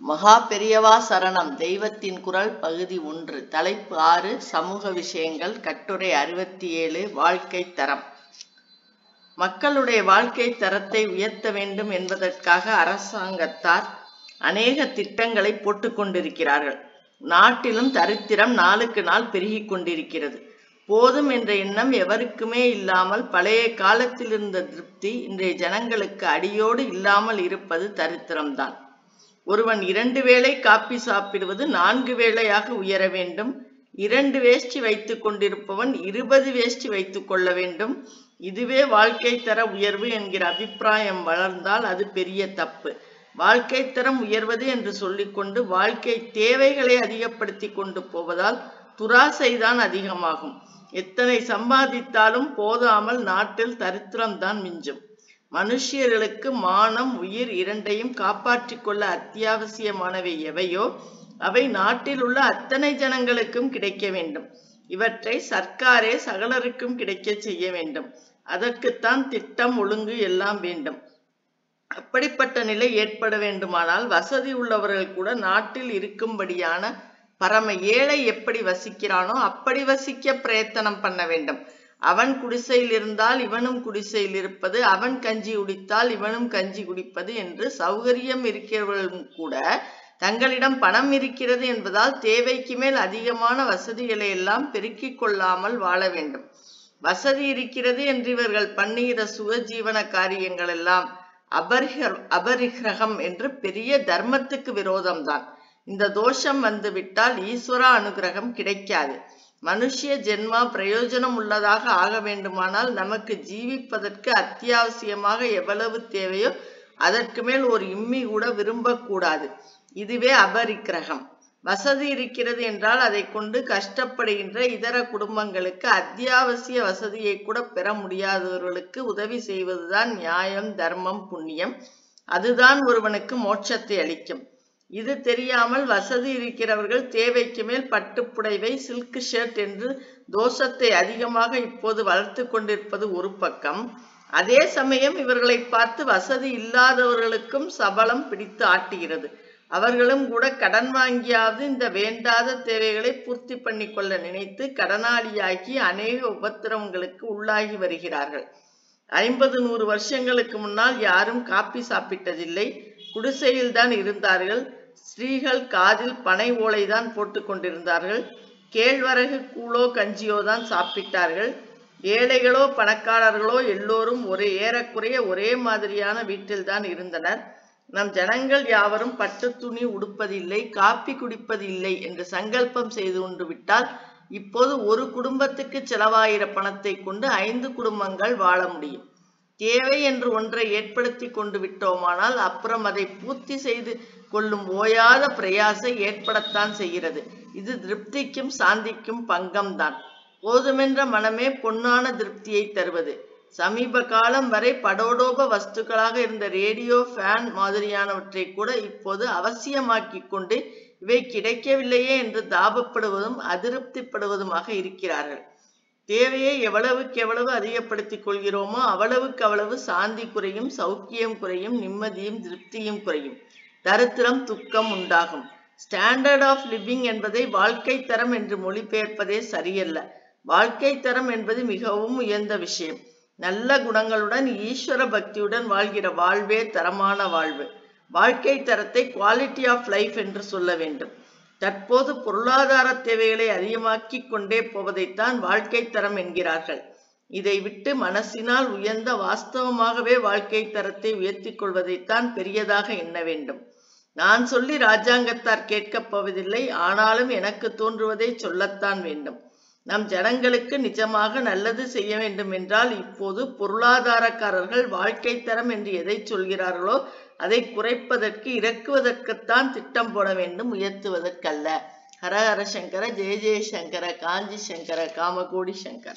மகா பெரியவா சரணம். தெய்வத்தின் குரல் பகுதி 1. தலைப்பு 6. சமூக விஷயங்கள். கட்டுரை 67. வாழ்க்கை தரம். மக்களுடைய வாழ்க்கை தரத்தை உயர்த்த வேண்டும் என்பதற்காக அரசாங்கத்தார் அநேக திட்டங்களை போட்டுக் கொண்டிருக்கிறார்கள். நாட்டிலும் தரித்திரம் நாளுக்கு நாள் பெருகிக் கொண்டிருக்கிறது. போதும் என்ற எண்ணம் எவருக்குமே இல்லாமல் பழைய காலத்தில் இருந்த திருப்தி இன்றைய ஜனங்களுக்கு அடியோடு இல்லாமல் இருப்பது தரித்திரம்தான். ஒருவன் 2 வேளை காப்பி சாப்பிடுவது 4 வேளையாக உயர வேண்டும். 2 வேஷ்டி வைத்துக் கொண்டிருப்பவன் 20 வேஷ்டி வைத்துக் கொள்ள வேண்டும். இதுவே வாழ்க்கை தர உயர்வு என்கிற அபிப்பிராயம் வளர்ந்தால் அது பெரிய தப்பு. வாழ்க்கை தரம் உயர்வது என்று சொல்லிக்கொண்டு வாழ்க்கை தேவைகளை அதிகப்படுத்தி கொண்டு போவதால் துராசைதான் அதிகமாகும். எத்தனை சம்பாதித்தாலும் போதாமல் நாட்டில் தரித்திரம்தான் மிஞ்சும். மனுஷியர்களுக்கு மானம் உயிர் இரண்டையும் காப்பாற்றிக் கொள்ள அத்தியாவசியமானவை எவையோ அவை நாட்டில் உள்ள அத்தனை ஜனங்களுக்கும் கிடைக்க வேண்டும். இவற்றை சர்க்காரே சகலருக்கும் கிடைக்க செய்ய வேண்டும். அதற்குத்தான் திட்டம் ஒழுங்கு எல்லாம் வேண்டும். அப்படிப்பட்ட நிலை ஏற்பட வேண்டுமானால் வசதி உள்ளவர்கள் கூட நாட்டில் இருக்கும்படியான பரம ஏழை எப்படி வசிக்கிறானோ அப்படி வசிக்க பிரயத்தனம் பண்ண வேண்டும். அவன் குடிசையில் இருந்தால் இவனும் குடிசையில் இருப்பது, அவன் கஞ்சி குடித்தால் இவனும் கஞ்சி குடிப்பது என்று சௌகரியம் இருக்கிறவர்களும் கூட தங்களிடம் பணம் இருக்கிறது என்பதால் தேவைக்கு மேல் அதிகமான வசதிகளை எல்லாம் பெருக்கிக் கொள்ளாமல் வாழ வேண்டும். வசதி இருக்கிறது என்று இவர்கள் பண்ணுகிற சுகஜீவன காரியங்கள் எல்லாம் அபரிகிரகம் என்று பெரிய தர்மத்துக்கு விரோதம்தான். இந்த தோஷம் வந்து விட்டால் ஈஸ்வர அனுகிரகம் கிடைக்காது. மனுஷிய ஜென்மா பிரயோஜனம் உள்ளதாக ஆக வேண்டுமானால் நமக்கு ஜீவிப்பதற்கு அத்தியாவசியமாக எவ்வளவு தேவையோ அதற்கு மேல் ஒரு இம்மி கூட விரும்பக்கூடாது. இதுவே அபரிக்கிரகம். வசதி இருக்கிறது என்றால் அதை கொண்டு கஷ்டப்படுகின்ற இதர குடும்பங்களுக்கு அத்தியாவசிய வசதியை கூட பெற முடியாதவர்களுக்கு உதவி செய்வதுதான் நியாயம், தர்மம், புண்ணியம். அதுதான் ஒருவனுக்கு மோட்சத்தை அளிக்கும். இது தெரியாமல் வசதி இருக்கிறவர்கள் தேவைக்கு மேல் பட்டுப்புடைவை, சில்க் ஷர்ட் என்று தோஷத்தை அதிகமாக இப்போது வளர்த்து கொண்டிருப்பது ஒரு பக்கம். அதே சமயம் இவர்களை பார்த்து வசதி இல்லாதவர்களுக்கும் சபலம் பிடித்து ஆட்டுகிறது. அவர்களும் கூட கடன் வாங்கியாவது இந்த வேண்டாத தேவைகளை பூர்த்தி பண்ணி கொள்ள நினைத்து கடனாளியாகி அநேக உபத்திரவங்களுக்கு உள்ளாகி வருகிறார்கள். 50-100 வருஷங்களுக்கு முன்னால் யாரும் காப்பி சாப்பிட்டதில்லை. குடிசையில் தான் இருந்தார்கள். ஸ்திரீகள் காதில் பனை ஓலைதான் போட்டு கொண்டிருந்தார்கள். கேழ்வரகு கூழோ கஞ்சியோ தான் சாப்பிட்டார்கள். ஏழைகளோ பணக்காரர்களோ எல்லோரும் ஏறக்குறைய ஒரே மாதிரியான வீட்டில்தான் இருந்தனர். நம் ஜனங்கள் யாவரும் பட்டு துணி உடுப்பதில்லை, காப்பி குடிப்பதில்லை என்று சங்கல்பம் செய்து கொண்டு விட்டால் இப்போது ஒரு குடும்பத்துக்கு செலவாயிர பணத்தை கொண்டு 5 குடும்பங்கள் வாழ முடியும். தேவை என்று ஒன்றை ஏற்படுத்தி கொண்டு விட்டோமானால் அப்புறம் அதை பூர்த்தி செய்து கொள்ளும் ஓயாத பிரயாசை ஏற்படத்தான் செய்கிறது. இது திருப்திக்கும் சாந்திக்கும் பங்கம்தான். போதுமென்ற மனமே பொன்னான திருப்தியை தருவது. சமீப காலம் வரை படோடோப வஸ்துக்களாக இருந்த ரேடியோ, ஃபேன் மாதிரியானவற்றை கூட இப்போது அவசியமாக்கி கொண்டு இவை கிடைக்கவில்லையே என்று தாபப்படுவதும் அதிருப்திப்படுவதுமாக இருக்கிறார்கள். தேவையை எவ்வளவுக்கு எவ்வளவு அதிகப்படுத்திக் கொள்கிறோமோ அவ்வளவுக்கு அவ்வளவு சாந்தி குறையும், சௌக்கியம் குறையும், நிம்மதியும் திருப்தியும் குறையும், தரித்திரம் துக்கம் உண்டாகும். ஸ்டாண்டர்ட் ஆஃப் லிவிங் என்பதை வாழ்க்கை தரம் என்று மொழிபெயர்ப்பதே சரியல்ல. வாழ்க்கை தரம் என்பது மிகவும் உயர்ந்த விஷயம். நல்ல குணங்களுடன் ஈஸ்வர பக்தியுடன் வாழ்கிற வாழ்வே தரமான வாழ்வு. வாழ்க்கை தரத்தை குவாலிட்டி ஆஃப் லைஃப் என்று சொல்ல வேண்டும். தற்போது பொருளாதார தேவைகளை அதிகமாக்கி கொண்டே போவதைத்தான் வாழ்க்கை தரம் என்கிறார்கள். இதை விட்டு மனசினால் உயர்ந்த வாஸ்தவமாகவே வாழ்க்கை தரத்தை உயர்த்தி கொள்வதைத்தான் பெரியதாக எண்ண வேண்டும். நான் சொல்லி ராஜாங்கத்தார் கேட்கப் போவதில்லை. ஆனாலும் எனக்கு தோன்றுவதை சொல்லத்தான் வேண்டும். நம் ஜனங்களுக்கு நிஜமாக நல்லது செய்ய வேண்டும் என்றால் இப்போது பொருளாதாரக்காரர்கள் வாழ்க்கை தரம் என்று எதை சொல்கிறார்களோ அதை குறைப்பதற்கு இறக்குவதற்குத்தான் திட்டம் போட வேண்டும், உயர்த்துவதற்கல்ல. ஹர ஹர சங்கர, ஜெய ஜெய சங்கர, காஞ்சி சங்கர, காமகோடி சங்கர.